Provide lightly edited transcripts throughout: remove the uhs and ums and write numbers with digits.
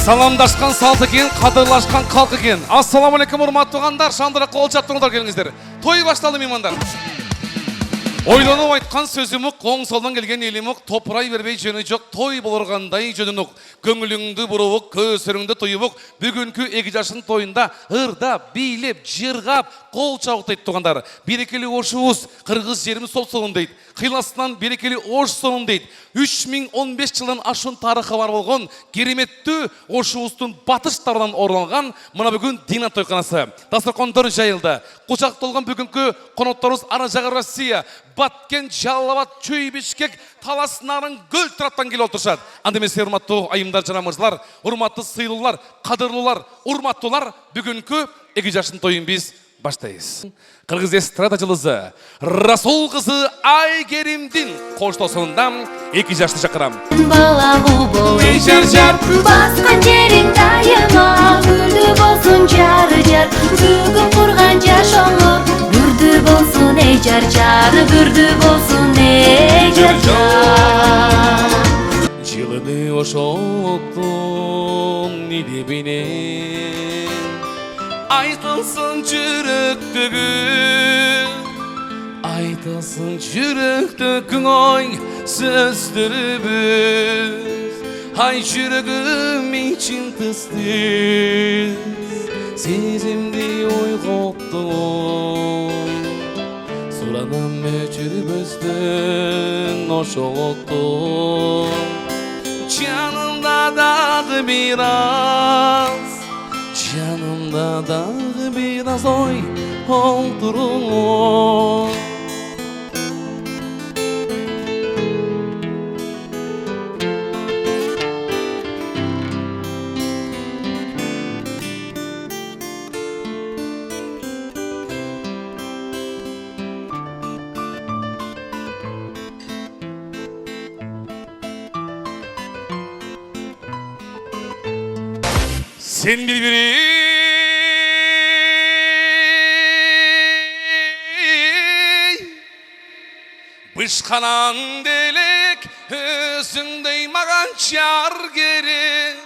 Саламдашқан салт екен, қадырлашқан қалқ екен. Ассаламалейкум, урматтуу туғандар, шандырақ қол жаптыңыздар келіңіздер. Той башталды меймандар. Ойланып айтқан сөзімік, оң солдан келген елімік, топырай бербей жөні жоқ, той болырғандай жөнінік. Көңіліңді бұрывық, көсіріңді тойывық, бүгінгі екі жашын тойында ырда, билеп, жырғап, қол чауықтайды туғандар. Берекелі Ошуыз, қырғыз жеріміз сол соғын дейді. Қиласынан берекелі Ош соғын дейді. 3015 жылдан ашын тарихы бар болған, кереметті Ошуыздың батыштарынан оралған мұна бүгін Дина тойханасы. Дастархан жайылды. Құшақ толған бүгінгі қонақтарымыз ара жағы Россия, Баткен, Жалават, Чүй, Бишкек, Талас, Нарын, Гүл тараптан келіп отыршады. Андемесе урматтуу айымдар, жанамызлар, урматты сыйлылар, қадырлылар, урматтылар, бүгінгі екі жашын тойын біз баштайыз. Қырғыз эстрада жылызы Расул қызы Айгеримдин қоштасуында екі жашты шақырам. Балағу бол жар-жар, басқан жерің дайыма, гүлді болсын жар-жар, бүгін құрған жашоңы, бүрді болсын ей жар-жар, бүрді болсын ей жар-жар. Жылыны ошоқтың недебіне, айтылсын жүректігі, айтылсын жүректігің ой сөздері біз. Ай жүрегім için тыстыз, сезімді ой қоқтың, сұранам өчір біздің ошоқтың. Жанымда дағы biraz, жанымда дағы biraz ой олтырың. Sen bir Bışkanan delek özündey mağan çar geri.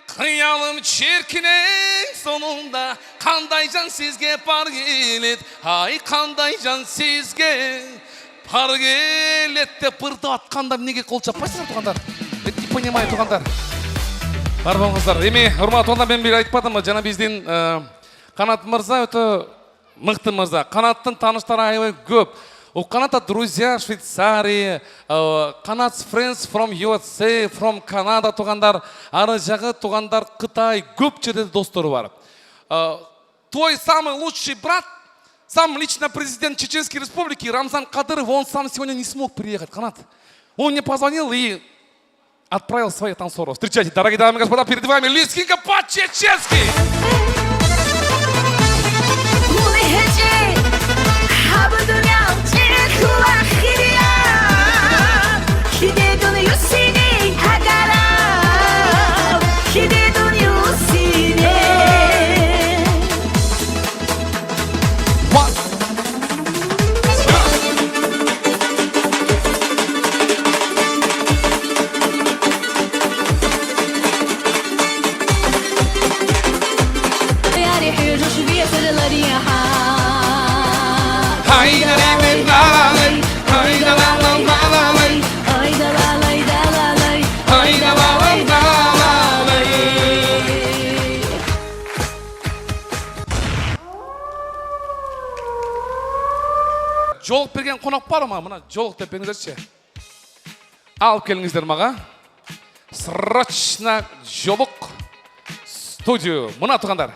Kıyalım çirkinin sonunda kanday can sizge par gelet. Hay kanday can sizge par gelet de pırdı atkanda neге қол çapпайсыңдар туғандар? Мен не понимаю туғандар. Бар болыңыздар. Эми урматтуу туғандар, мен бир айтпадымбы, жана биздин Канат мырза өтө мыкты мырза. Канаттын тааныштары аябай көп. У Каната друзья Швейцария, Канат's friends from USA, from Canada туғандар, ары жағы туғандар Кытай, көп жерде достору бар. Твой самый лучший брат, сам лично президент Чеченской Республики Рамзан Кадыров, он сам сегодня не смог приехать, Канат. Он мне позвонил и отправил своих танцоров. Встречайте, дорогие дамы и господа, перед вами Лискинка по-чеченски. Жолық берген қонақ бар ма? Мына жолық деп беріңіздерші. Алып келіңіздер маға. Срочно жолық студию. Мына туғандар.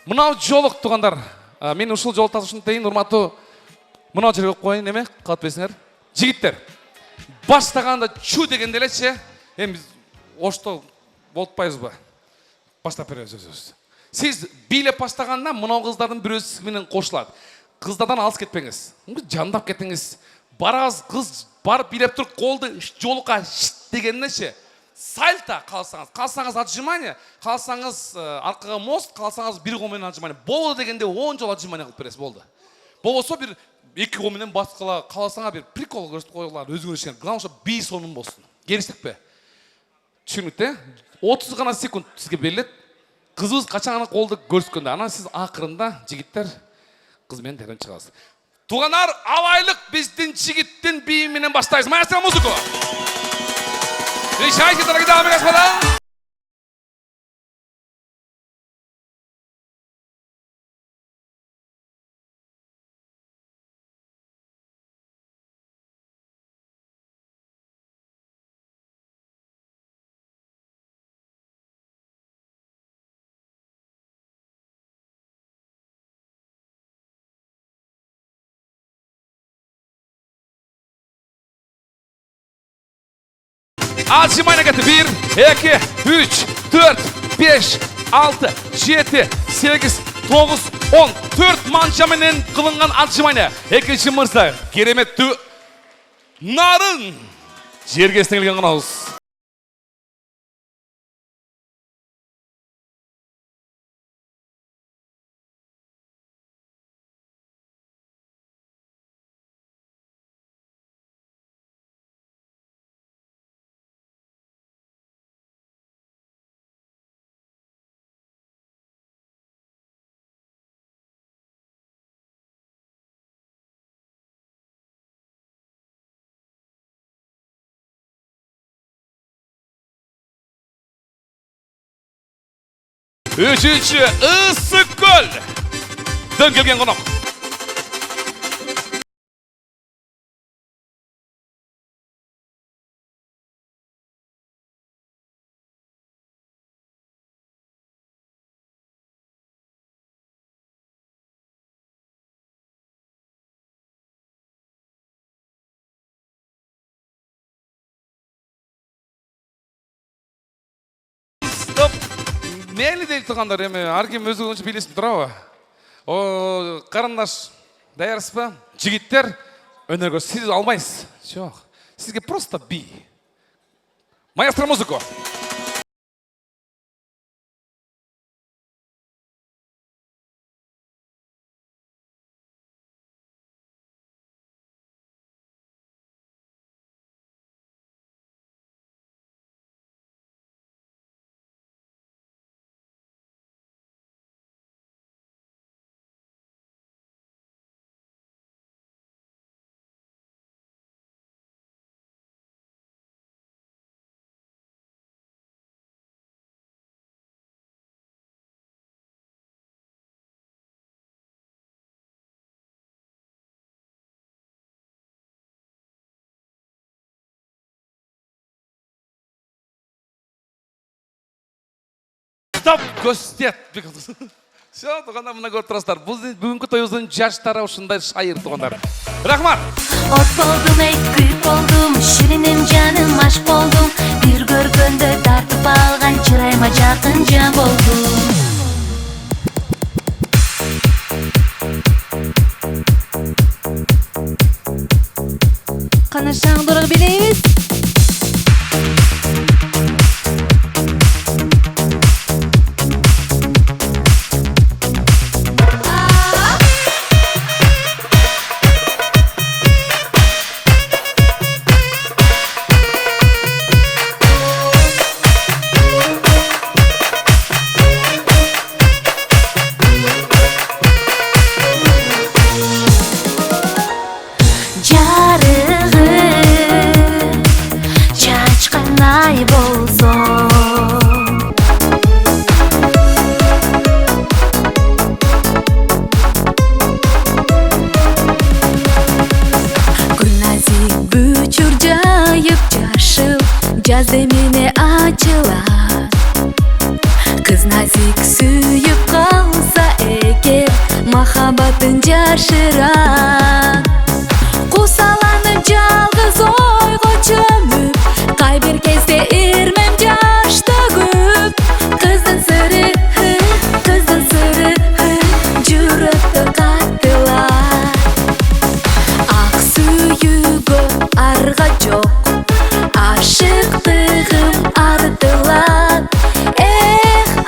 Мынау жолық туғандар. Мен ушыл жол тасышын дейін урматтуу мынау жерге қойын неме? Қалып бесіңер. Жігіттер. Баштағанда чу деген делеші. Біз ошто болтпайыз ба? Баштап береміз. Сіз билеп баштағанда мынау қыздардың біреусі сізменен қосылады. Қыздардан алыс кетпеңіз. Жандап кетіңіз. Бараз қыз бар билеп тұр қолды жолуға шт дегеніне ше. Сальта қалсаңыз. Қалсаңыз отжимание, қалсаңыз арқаға мост, қалсаңыз бір қолмен отжимание. Болды дегенде 10 жол отжимание қылып бересіз, болды. Болса бір екі қолменен басқала қаласаңа бір прикол көрсетіп қойылар өзіңіз үшін. Главное, би соның болсын. Келістік пе? Түшүнүктүү? 30 гана секунд сизге берилет. Кызыбыз качан гана колду көрсөткөндө, анан сиз акырында жигиттер кыз менен терен чыгасыз. Тугандар, алайлык биздин жигиттин бийи менен баштайбыз. Маэстро, музыка. Решайте, дорогие дамы и господа. Alçımayına getir. 1, 2, 3, 4, 5, 6, 7, 8, 9, 10. 4 mança menen kılıngan alçımayına. Ekinci mırsa, keremettü narın. Жергесіне келген қонағыз. Üçüncü ısık göl. Dön gelgen konak. Stop. Мейлі дейді тұғандар, ар кем өзі өзі билесін тұрауы. Қарындаш, даярсыз ба? Жігіттер, өнерге сіз алмайсыз. Жоқ, сізге просто би. Маэстро, музыку. Стоп, көстет. Все, тұғандар, мұна көріп тұрасыздар. Бүгінгі тойымыздың жаштары ушындай шайыр тұғандар. Рахмат. От болдум, күйіп болдум, шірінім жаным аш болдум. Bir көргөндө тартып алған чырайма жақын жан болдум. Қана шаңдырық білейміз. Jaz emine açılar. Kız nazik suyup kalsa eğer mahabbatın jarşırar. Kusalanıp жалгыз ойго çömüp кайбир кезде ирмем жашта көп. Кыздын сыры жүрөктө каттылар. Ак сүйүүгө арга жок, ашыктыгым артылат.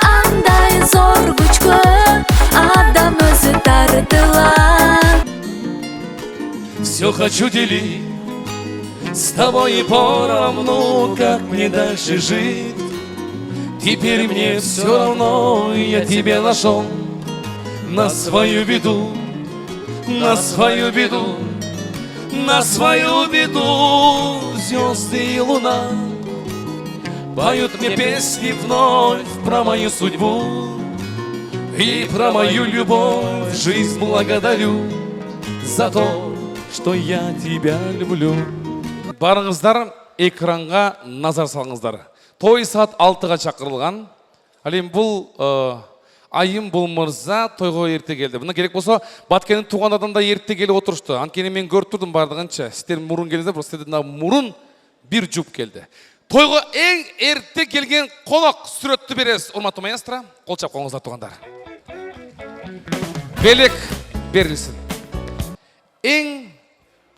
Андай зор күчкө адам өзү тартылат. Все хочу делить С тобой по равно, как мне дальше жить. Теперь мне все равно, я тебя нашел. На свою беду, на свою беду, на свою беду. Звезды и луна поют мне песни вновь про мою судьбу и про мою любовь. Жизнь благодарю за то, что я тебя люблю. Барыңыздар, экранға назар салыңыздар. Той саат 6-ға шақырылған. Әлем бұл айым бұл мырза тойға ерте келді. Бұны керек болса, Баткеннің туған адамда ерте келіп отырышты. Анкені мен көріп тұрдым бардығынша. Сіздер мұрын келдіңіздер, бірақ сіздердің мұрын бір жұп келді. Тойға ең ерте келген қонақ сүретті бересіз. Урматтуу маэстро, қол чап қойыңыздар туғандар. Белек берілсін. Ең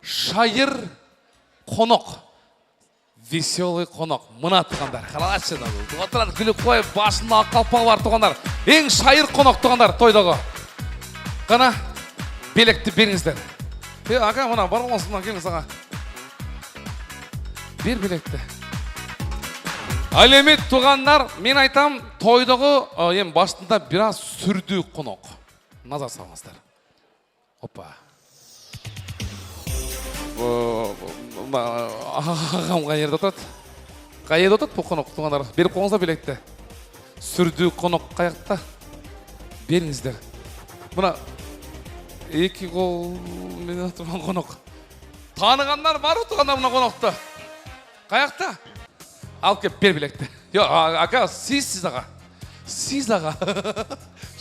шайыр қонақ, веселый қонақ, мына туғандар. Қаралашы, отырады күліп қойып, башында қалпағы бар туғандар. Ең шайыр қонақ туғандар тойдағы. Қана белекті беріңіздер. Аға, мына бар болсын, келіңіз аға. Бер белекті. Әлемет туғандар, мен айтам, тойдағы башында біраз сүрді қонақ. Назар салыңыздар. Опа. Ағам қай жерде отырады? Қай жерде отырады бұл қонақ туғандар? Беріп қоңыздар белекті. Сүрді қонақ қаяқта? Беріңіздер. Мұна екі қол мен отырған қонақ. Танығандар бар отырғандар мұна қонақты? Қаяқта? Алып кеп бер белекті. Аға, сіз аға. Сіз аға.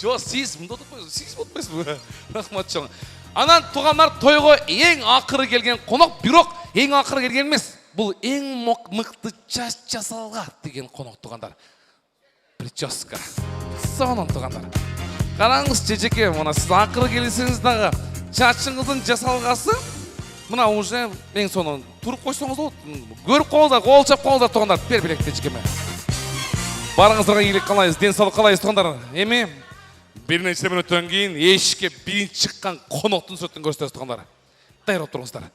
Жоқ, сіз мұнда отырмайсыз. Сіз отырмайсыз. Рахмат жоң. Анан туғандар тойға ең ақыры келген қонақ, бирок ең ақыры келген емес. Бұл ең мықты час жасалға деген қонақ туғандар. Прическа. Соңын туғандар. Қараңыз жеке, мұна сіз ақыры келесіңіз дағы чачыңыздың жасалғасы, мұна уже ең соны тұрып қойсаңыз ол, көріп қойыңыздар, қол чап қойыңыздар туғандар. Бер білекте жекеме. Барыңыздарға елік қалайыз, денсаулық қалайыз туғандар. Еме? Bir neçə minutdan кейін ешке birinci шыққан қонақтың сөттің көрсетесіз тұғандар. Дайыр отырыңыздар.